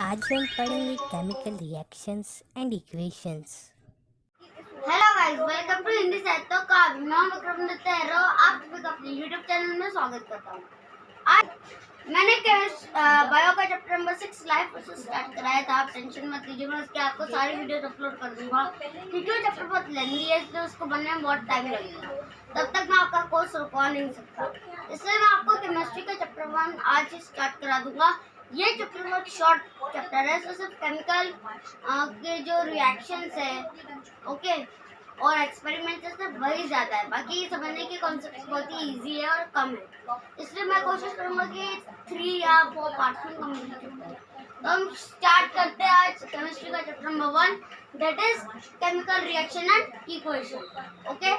आज हम पढ़ेंगे chemical reactions and equations. Hello guys, welcome to Hindi साहित्य का अभिमान विक्रम दत्त है। आप सभी का अपने यूट्यूब चैनल में स्वागत करता हूँ। आज मैंने बायो का chapter number 6 life process start कराया था। आप टेंशन मत लीजिए, मैं उसके आपको सारी वीडियोस अपलोड कर दूंगा क्योंकि वो चैप्टर बहुत लेंथी है, इसलिए उसको बनने में बहुत टाइम लगेगा। तब तक मैं आपका कोर्स रुकवा नहीं सकता, इसलिए मैं आपको केमिस्ट्री का चैप्टर 1 आज ही स्टार्ट करा दूंगा। ये चैप्टर बहुत शॉर्ट चैप्टर है, तो सिर्फ केमिकल के जो रिएक्शंस है ओके और एक्सपेरिमेंट से वही ज्यादा है, बाकी समझने के कॉन्सेप्ट बहुत ही इजी है और कम है, इसलिए मैं कोशिश करूंगा कि 3 या 4 पार्ट्स में कंप्लीट हो जाए। तो हम स्टार्ट करते हैं आज केमिस्ट्री का chapter number 1, that is chemical reaction and equation. Okay,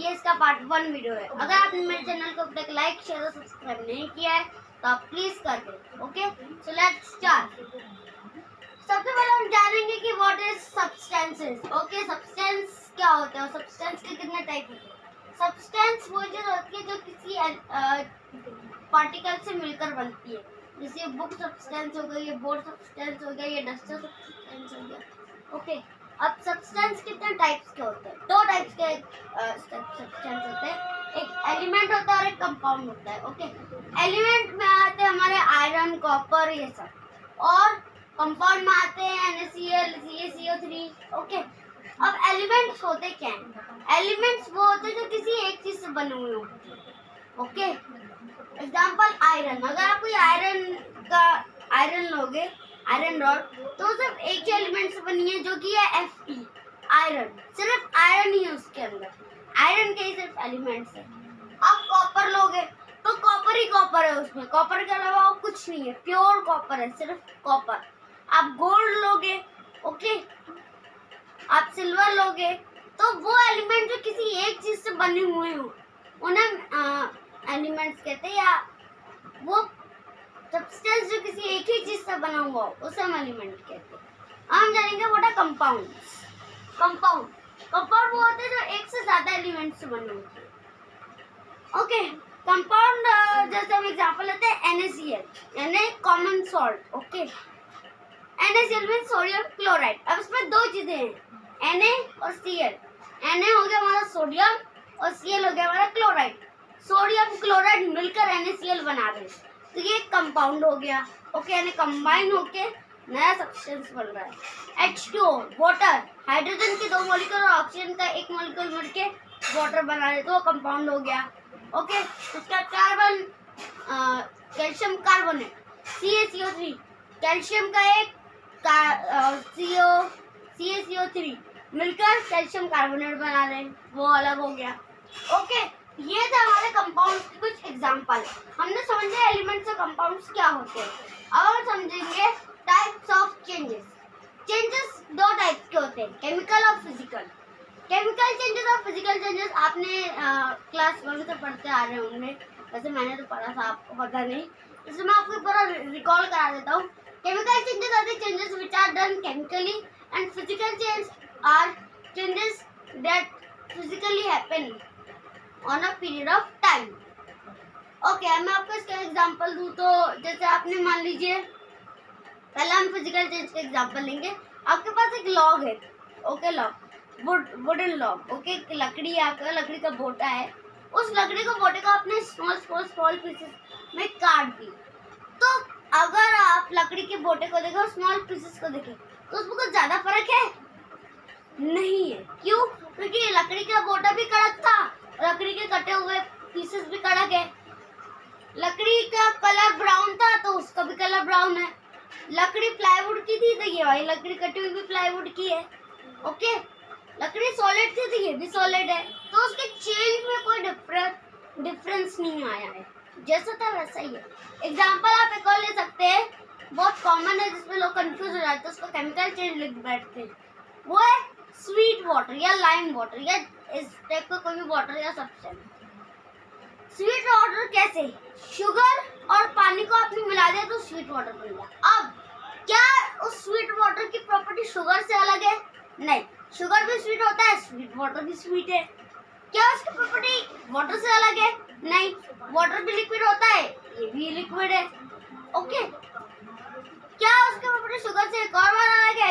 ये इसका पार्ट 1 वीडियो है। अगर आपने मेरे चैनल को अब तक लाइक शेयर और सब्सक्राइब नहीं किया है तो आप प्लीज कर दें। Okay, so let's start. सबसे पहले हम जानेंगे कि what is substances. Okay, substance क्या होता है और सब्सटेंस के कितने टाइप होते हैं। सब्सटेंस वो चीज होती है जो किसी पार्टिकल से मिलकर बनती है, जैसे बुक सब्सटेंस हो गई, ये बोर्ड सब्सटेंस हो गया, ये डस्टर सब्सटेंस हो गया। ओके, अब सब्सटेंस कितने टाइप्स के होते हैं? 2 टाइप्स के सब्सटेंस होते हैं, एक एलिमेंट होता है और एक कंपाउंड होता है। ओके, एलिमेंट में आते हैं हमारे आयरन, कॉपर, ये सब, और कंपाउंड में आते हैं NaCl, CaCO3। ओके, अब एलिमेंट्स होते क्या हैं? एलिमेंट्स वो होते हैं जो किसी एक चीज से बने हुए होते हैं। Okay, example iron. अगर आप कोई आयरन लोगे, आयरन रॉड, तो सिर्फ एक ही एलिमेंट से बनी है जो कि है Fe, आयरन। सिर्फ आयरन ही है उसके अंदर, आयरन के ही सिर्फ एलिमेंट्स है। आप कॉपर लोगे तो कॉपर ही कॉपर है, उसमें कॉपर के अलावा और कुछ नहीं है, प्योर कॉपर है, सिर्फ कॉपर। आप गोल्ड लोगे, ओके, आप सिल्वर लोगे, तो वो एलिमेंट जो किसी एक चीज से बने हुए हो उन्हें एलिमेंट्स कहते हैं, या वो सब्सटेंस जो किसी एक ही चीज से बना हुआ हो उसे हम एलिमेंट कहते हैं। हम जानेंगे व्हाट आर कंपाउंड्स। कंपाउंड वो होते हैं जो एक से ज्यादा एलिमेंट से बने होते हैं। ओके, कंपाउंड जैसे हम एग्जांपल लेते हैं NaCl, यानी common salt. Okay, NaCl means sodium chloride. अब इसमें 2 चीजें हैं, Na और Cl। Na हो गया हमारा सोडियम और Cl हो गया हमारा क्लोराइड। सोडियम क्लोराइड मिलकर NaCl बना रहे हैं, तो ये कंपाउंड हो गया। ओके, यानी कंबाइन होके नया सब्सटेंस बन रहा है। H2O वाटर, हाइड्रोजन के 2 मॉलिक्यूल और ऑक्सीजन का 1 मॉलिक्यूल मिलके वाटर बना रहे, तो वो कंपाउंड हो गया। ओके, उसका carbon calcium carbonate, CaCO3, calcium का एक CaCO3 मिलकर कैल्शियम कार्बोनेट बना रहे हैं, वो अलग हो गया। ओके, ये थे हमारे कंपाउंड्स के कुछ एग्जांपल। हमने समझा एलिमेंट्स और कंपाउंड्स क्या होते हैं। अब हम समझेंगे types of changes. Changes 2 types के होते हैं, केमिकल और फिजिकल। केमिकल चेंजेस और फिजिकल चेंजेस आपने क्लास 1 से पढ़ते आ रहे होंगे, वैसे मैंने तो पढ़ा था, आपको पता नहीं, इसलिए मैं आपको पूरा रिकॉल करा देता हूँ। Chemical changes are the changes which are done chemically, and physical changes are changes that physically happen on a period of time. Okay, मैं आपको इसका एग्जांपल दूँ तो जैसे आपने मान लीजिए, पहले हम फिजिकल चेंज का एग्जांपल लेंगे। आपके पास एक लॉग है, okay, log, wooden log, okay, लकड़ी, आपका लकड़ी का बोटा है, उस लकड़ी को बोटे को आपने स्मॉल पीसेस में काट दी। तो अगर आप लकड़ी के बोटे को देखें और स्मॉल पीसेस को देखें तो उसमें कुछ ज्यादा फर्क है? नहीं है। क्यों? क्योंकि लकड़ी का बोटा भी कड़क था, लकड़ी के कटे हुए पीसेस भी कड़क है। लकड़ी का कलर ब्राउन था तो उसका भी कलर ब्राउन है। लकड़ी प्लाईवुड की थी तो ये वाली लकड़ी कटी हुई भी प्लाईवुड की है। ओके, लकड़ी सॉलिड थी तो ये भी सॉलिड है, तो उसके चेंज में कोई डिफरेंस नहीं आया है, जैसा था वैसा ही है। एग्जाम्पल आप एक और ले सकते हैं, बहुत कॉमन है जिसमें लोग कंफ्यूज हो जाते हैं, उसको केमिकल चेंज लिख बैठते हैं, वो है स्वीट वाटर या लाइम वाटर या इस टाइप का कोई भी वाटर या सब्सटेंस। स्वीट वाटर कैसे? शुगर और पानी को आपने मिला दिया तो स्वीट वाटर बन गया। अब क्या उस स्वीट वाटर की प्रॉपर्टी शुगर से अलग है? नहीं, शुगर भी स्वीट होता है, स्वीट वाटर भी स्वीट है। क्या उसकी प्रॉपर्टी वाटर से अलग है? नहीं, वाटर भी लिक्विड होता है, ये भी लिक्विड है। ओके, क्या उसकी प्रॉपर्टी में शुगर से एक और बार आएगा,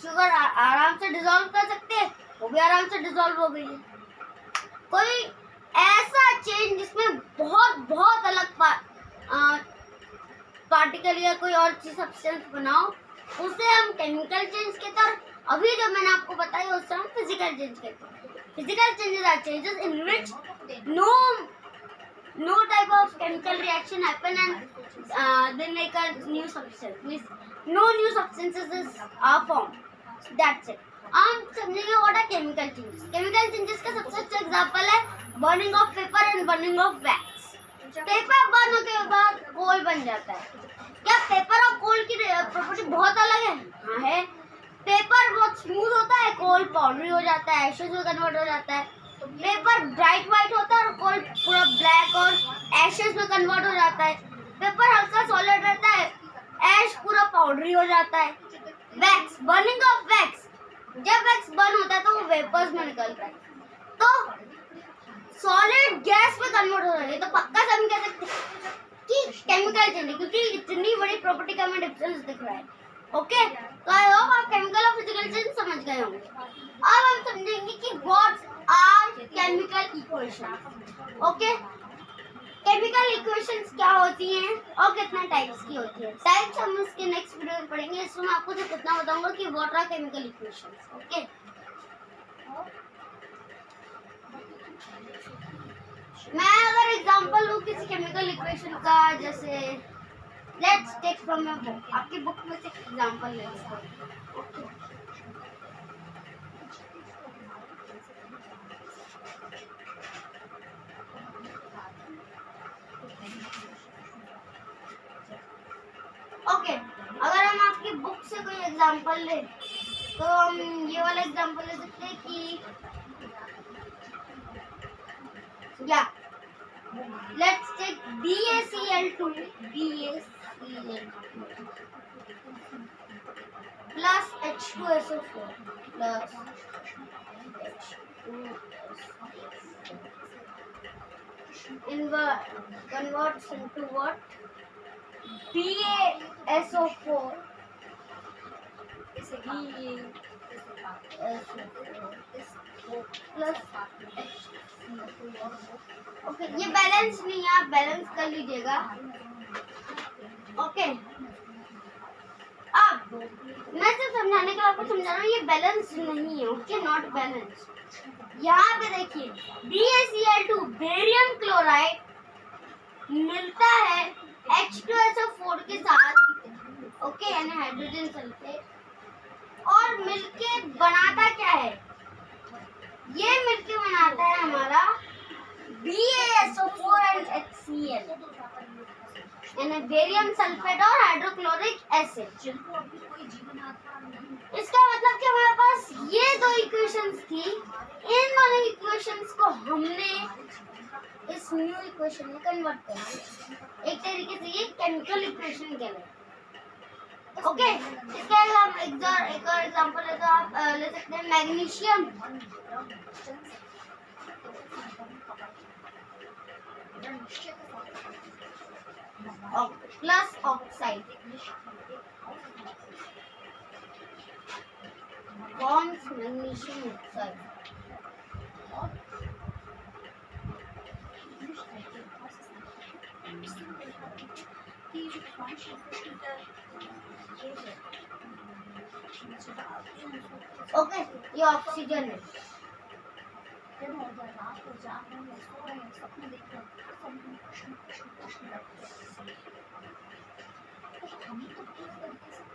शुगर आराम से डिसॉल्व कर सकते हैं, वो भी आराम से डिसॉल्व हो गई है। कोई ऐसा चेंज जिसमें बहुत बहुत अलग पार्टिकल या कोई और चीज सब्सटेंस बनाओ, उसे हम केमिकल चेंज कहते हैं। अभी जो मैंने आपको बताया उससे हम फिजिकल चेंज कहते हैं। Physical changes are changes in which no type of chemical reaction happen and they make a new substance. Means no new substances are formed. That's it. हम समझेंगे what are chemical changes. Chemical changes का सबसे अच्छा example है burning of paper and burning of wax. Paper burn होने के बाद कोल बन जाता है। क्या पेपर और कोल की प्रॉपर्टी बहुत अलग है? हाँ है। पेपर बहुत स्मूथ होता है, कोल पाउडरी हो जाता है, एशेज में कन्वर्ट हो जाता है। पेपर ब्राइट व्हाइट होता है और कोल पूरा ब्लैक और एशेज में कन्वर्ट हो जाता है। पेपर हल्का सॉलिड रहता है, ऐश पूरा पाउडरी हो जाता है। वैक्स, बर्निंग ऑफ वैक्स, जब वैक्स बर्न होता है तो वो वेपर्स में निकलता है, तो सॉलिड गैस में कन्वर्ट हो जाता है। तो पक्का से हम कह सकते हैं कि केमिकल चेंज है, क्योंकि इतनी बड़ी प्रॉपर्टी का हमें डिफरेंस दिख रहा है। ओके, तो आई होप आप केमिकल और फिजिकल चेंज समझ गए होंगे। अब हम समझेंगे कि what are chemical equations. Okay, chemical equations क्या होती हैं और कितने टाइप्स की होती है। टाइप्स हम इसके नेक्स्ट वीडियो में पढ़ेंगे। इसमें मैं आपको सिर्फ इतना बताऊंगा कि what are chemical equations. Okay, मैं अगर एग्जांपल लूं किसी केमिकल इक्वेशन का, जैसे let's take from my book, आपकी बुक में से एग्जांपल ले लेते हैं। ओके, ओके, अगर हम आपकी बुक से कोई एग्जांपल ले तो हम ये वाला एग्जांपल ले सकते हैं कि या let's take BaCl2 plus H2SO4 plus H2SO4 converts into what? BaSO4 plus okay, ये बैलेंस नहीं है, आप बैलेंस कर लीजिएगा। ओके, अब मैं सिर्फ समझाने के लिए आपको समझा रहा हूँ, ये बैलेंस नहीं है। Okay, not balance. यहाँ पे देखिए BaCl2 बेरियम क्लोराइड मिलता है H2SO4 के साथ, ओके, यानी हाइड्रोजन सल्फेट, और मिलके बनाता क्या है? ये मिलके बनाता है हमारा BaSO4 एंड HCl, यानी बेरियम सल्फेट और हाइड्रोक्लोरिक एसिड। इसका मतलब कि हमारे पास ये दो इक्वेशंस थी, इन दोनों इक्वेशंस को हमने इस न्यू इक्वेशन में कन्वर्ट कर दिया। एक तरीके से ये केमिकल इक्वेशन कहलाता है। ओके, इसका एक और एग्जांपल है तो आप ले सकते हैं magnesium plus oxide forms magnesium oxide. Okay, ये ऑक्सीजन है।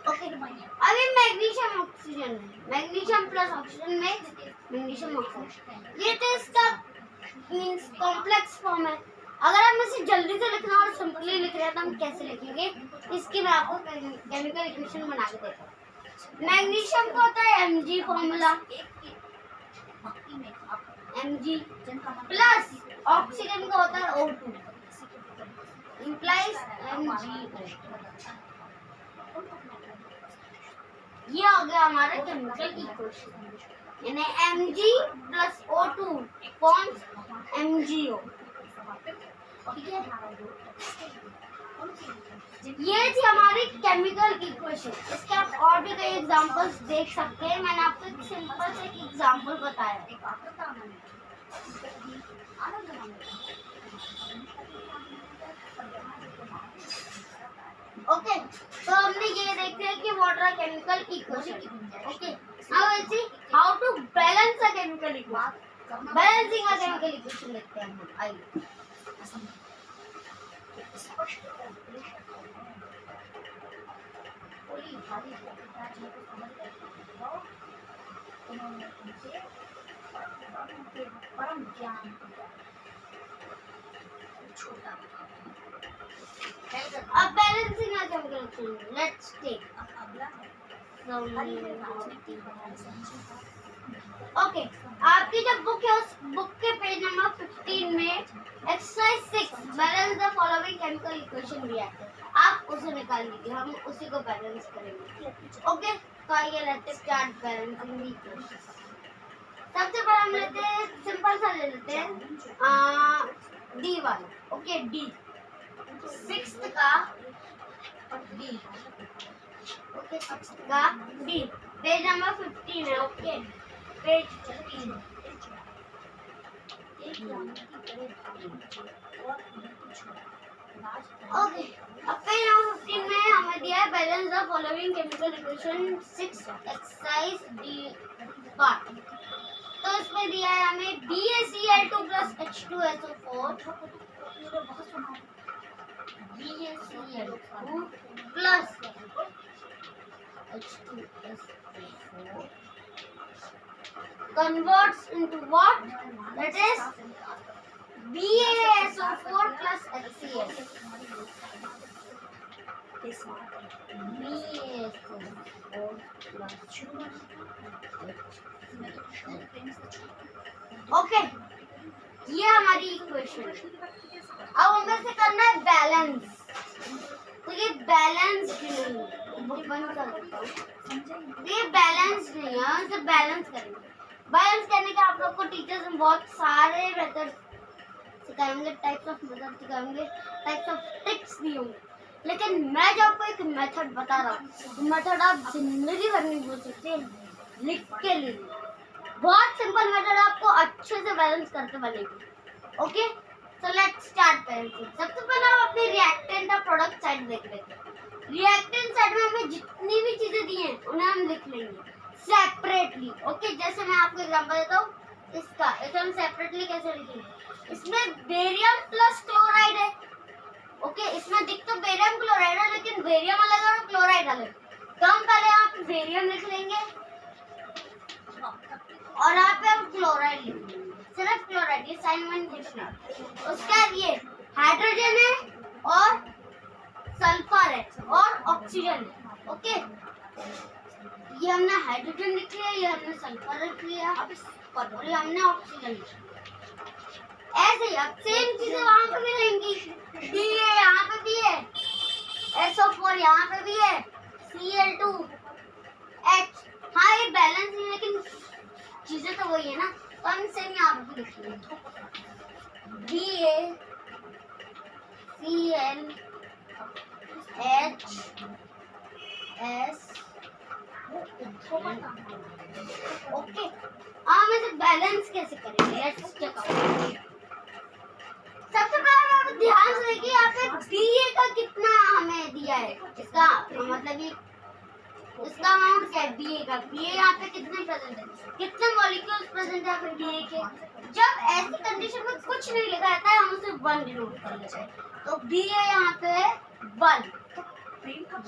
ओके, अभी मैग्नीशियम ऑक्सीजन है, मैग्नीशियम प्लस ऑक्सीजन में मैग्नीशियम ऑक्साइड। ये तो इसका मींस कॉम्प्लेक्स फॉर्म है। अगर हम इसे जल्दी से लिखना और सिंपली लिख रहे हैं तो हम कैसे लिखेंगे, इसकी मैं आपको केमिकल इक्वेशन बना के देता हूँ। मैग्नीशियम का होता है Mg formula, Mg plus oxygen का होता है O2 इंप्लाइज Mg। ये हो गया हमारा केमिकल इक्वेशन, यानी Mg plus O2 forms MgO। ठीक है, ये थी हमारी केमिकल इक्वेशन। इसके आप और भी कई एग्जांपल्स देख सकते हैं। मैंने आपको एक सिंपल से एक एग्जांपल बताया। ओके, तो हमने ये देख लिया कि what are chemical equation. Okay, now let's see how to balance a chemical equation. Balancing a chemical equation देखते हैं हम। आइए, अब balancing a chemical equation let's take. Okay, आपकी जो बुक है उस बुक के पेज नंबर 15 में exercise 6 balance the following chemical equation दिया है। आप उसे निकाल लीजिए, हम उसी को बैलेंस करेंगे। ओके, तो आइए लेते हैं स्टार्ट बैलेंसिंग द इक्वेशन। सबसे पहले हम लेते हैं सिंपल सा ले लेते हैं डी वाला। ओके, डी 6 का डी। ओके, 6 का डी पेज नंबर 15 है। Okay, page 15। ओके, अब पेज नंबर 15 में हमें दिया है balance the following chemical equation 6 exercise D part. तो इसमें दिया है हमें BaCl2 plus H2SO4 BaCl2 plus H2SO4 converts into what? That is BaSO4 plus HCl. Okay, ये हमारी इक्वेशन। अब हमें से करना है बैलेंस। तो ये बैलेंस नहीं है, बुक बंद कर देता हूँ। तो ये बैलेंस नहीं है, हम इसे बैलेंस करेंगे। बैलेंस करने के आप लोग को टीचर्स में बहुत सारे मेथड सिखाएंगे, टाइप्स ऑफ मेथड सिखाएंगे, टाइप्स ऑफ ट्रिक्स भी होंगे। लेकिन मैं जो आपको एक मेथड बता रहा हूँ, मेथड आप जिंदगी भर नहीं भूल सकते, लिख के ले लीजिए। बहुत सिंपल मेथड, आपको अच्छे से बैलेंस करके बनेगी। Okay, so let's start balancing. सबसे पहले हम अपने रिएक्टेंट और प्रोडक्ट साइड देख लेते हैं। रिएक्टेंट साइड में हमें जितनी भी चीजें दी हैं उन्हें हम लिख लेंगे सेपरेटली। ओके, जैसे मैं आपको एग्जांपल देता हूँ इसका, इसे हम सेपरेटली कैसे लिखेंगे। इसमें बेरियम प्लस क्लोराइड है। ओके, इसमें दिख तो बेरियम क्लोराइड है, लेकिन बेरियम अलग है और क्लोराइड अलग। तो हम पहले यहाँ पे बेरियम लिख लेंगे और यहाँ पे हम क्लोराइड लिख लेंगे, सिर्फ क्लोराइड, ये साइन वन लिखना। उसके बाद ये हाइड्रोजन है और सल्फर है और ऑक्सीजन है। ओके, ये हमने हाइड्रोजन लिख लिया, ये हमने सल्फर लिख लिया और ये हमने ऑक्सीजन लिख लिया। ऐसे ही अब सेम चीजें वहां पे भी रहेंगी। डी है, यहाँ पे भी है, SO4 यहाँ पे भी है, Cl2 H। हाँ, ये बैलेंस नहीं, लेकिन चीजें तो वही है ना, तो हम सेम यहाँ पे भी लिख लेंगे। BaClHS। ओके, हम इसे बैलेंस कैसे करेंगे, लेट्स चेक आउट। सबसे पहले आप ध्यान से देखिए, यहाँ पे Ba का कितना हमें दिया है, इसका मतलब ये इसका अमाउंट क्या है Ba का। Ba यहाँ पे कितने प्रेजेंट है, कितने मॉलिक्यूल्स प्रेजेंट है यहाँ पे Ba के। जब ऐसी कंडीशन में कुछ नहीं लिखा रहता है, हम उसे 1 डिनोट कर लेते हैं। तो Ba यहाँ पे है 1,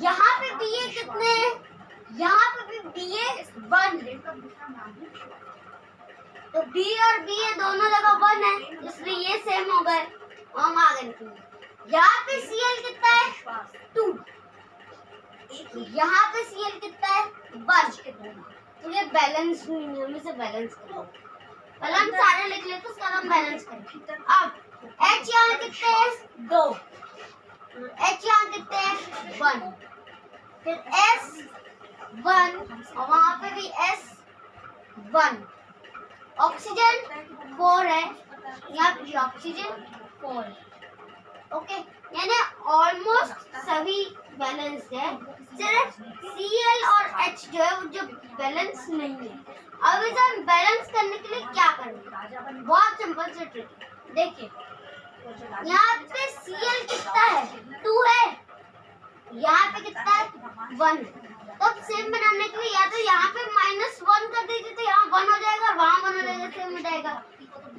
यहाँ पे Ba कितने हैं, यहाँ पे भी Ba 1, तो B और Ba दोनों जगह 1 है, इसलिए ये सेम हो गए। हम आगे निकलेंगे। यहाँ पे Cl कितना है 2, यहाँ पे Cl कितना है 1, तो ये बैलेंस नहीं है, हम इसे बैलेंस करेंगे। पहले हम सारे लिख लेते हैं, उसका हम बैलेंस करेंगे। अब H यहाँ कितने हैं 2, H यहाँ कितने हैं 1, फिर S 1 और वहाँ पे भी S 1। ऑक्सीजन 4 है, यहाँ पे ऑक्सीजन 4 है। ओके, यानी ऑलमोस्ट सभी बैलेंस्ड है, सिर्फ Cl और H जो है वो जो बैलेंस नहीं है। अब इसे हम बैलेंस करने के लिए क्या करेंगे? बहुत सिंपल से ट्रिक। देखिए यहाँ पे Cl कितना है? 2 है, यहाँ पे कितना है? 1। तब सेम बनाने के लिए या तो यहाँ पे -1 कर दीजिए तो यहाँ 1 हो जाएगा, वहाँ 1 हो जाएगा, सेम हो जाएगा,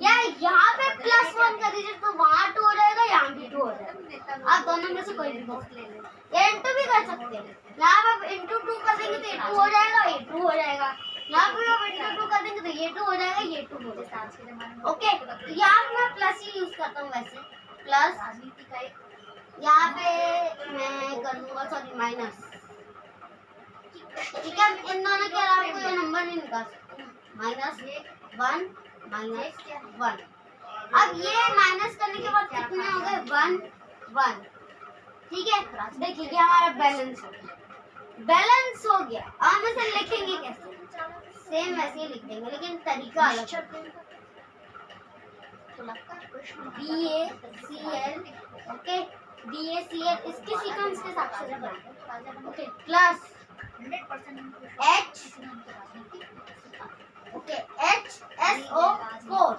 या यहाँ पे +1 कर दीजिए तो वहाँ 2 हो जाएगा, यहाँ भी 2 हो जाएगा। आप दोनों में से कोई भी कर सकते हैं, या इंटू भी कर सकते हैं। यहाँ पे इंटू 2 कर देंगे तो ये 2 हो जाएगा, ये 2 हो जाएगा, यहाँ पे आप इंटू 2 कर देंगे तो ये 2 हो जाएगा, ये 2 हो जाएगा। ओके, तो यहाँ पे मैं प्लस ही यूज करता हूँ, वैसे प्लस, यहाँ पे मैं कर दूंगा सॉरी माइनस, ठीक है। इन दोनों के अलावा कोई नंबर नहीं निकाल सकते, -1 -1। अब ये माइनस करने के बाद कितने हो गए? 1 1, ठीक है। देखिए ये हमारा बैलेंस हो गया, बैलेंस हो गया। अब हम इसे लिखेंगे कैसे? सेम वैसे ही लिख देंगे, लेकिन तरीका अलग है। BaCl, ओके, BaCl इसके सीक्वेंस के हिसाब से लिखना है, okay, plus H, okay, HSO4,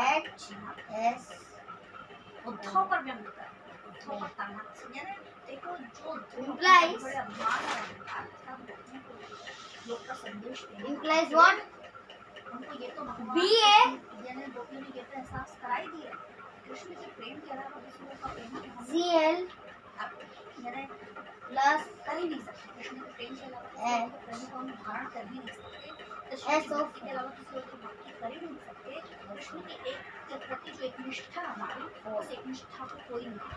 HS implies what? BaCl plus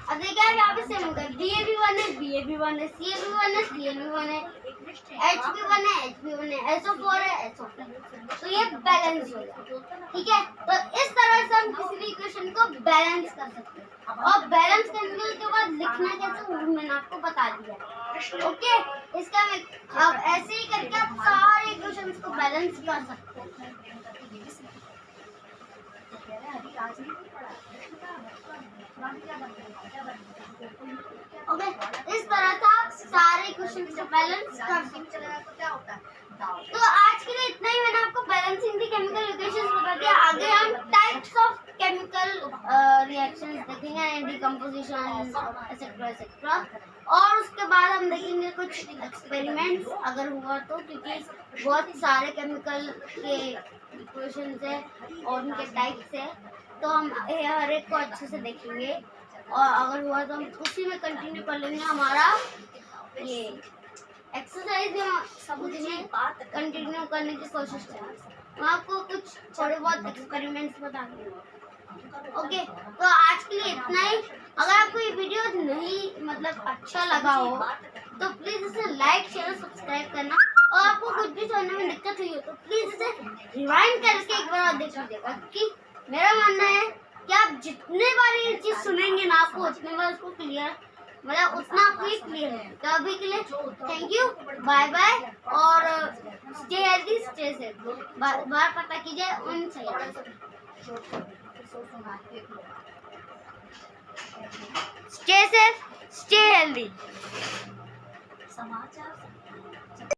अब देखिए यहाँ पे सेम होगा, BA भी 1 है, BA भी 1 है, CA भी 1 है, CA भी 1 है, H भी 1 है, H भी 1 है, SO4 है, SO4, तो ये बैलेंस हो गया, ठीक है। तो इस तरह से हम किसी भी इक्वेशन को बैलेंस कर सकते हैं, और बैलेंस करने के बाद लिखना कैसे वो मैंने आपको बता दिया, ओके। इसका अब ऐसे ही करके आप सारे इक्वेशंस को बैलेंस कर सकते हैं, ओके। इस तरह से आप सारे इक्वेशंस को बैलेंस कर सकते हैं। तो आज के लिए इतना ही, मैंने आपको बैलेंसिंग दी केमिकल इक्वेशंस बता दिया। आगे हम टाइप्स ऑफ केमिकल रिएक्शंस देखेंगे एंड डिकम्पोजिशन एक्सेट्रा एक्सेट्रा, और उसके बाद हम देखेंगे कुछ एक्सपेरिमेंट्स अगर हुआ तो, क्योंकि बहुत सारे केमिकल के इक्वेशंस है और उनके टाइप्स है, तो हम हर एक को अच्छे से देखेंगे, और अगर हुआ तो हम उसी में कंटिन्यू कर लेंगे। हमारा ये एक्सरसाइज में कंटिन्यू करने की कोशिश करेंगे। मैं आपको कुछ थोड़े बहुत एक्सपेरिमेंट्स बता दूँगा, ओके। तो आज के लिए इतना ही। अगर आपको ये वीडियो नहीं मतलब अच्छा लगा हो तो प्लीज़ इसे लाइक शेयर सब्सक्राइब करना, और आपको कुछ भी समझने में दिक्कत हुई हो तो प्लीज़ इसे रिवाइंड करके एक बार देख लीजिएगा, क्योंकि मेरा मानना है कि आप जितने बार ये चीज़ सुनेंगे ना, आपको उतने बार उसको क्लियर मतलब उतना आपको ही क्लियर है। तो अभी के लिए थैंक यू, बाय बाय, और स्टे हेल्दी स्टे सेफ। बार पता कीजिए उन सही, स्टे सेफ स्टे हेल्दी।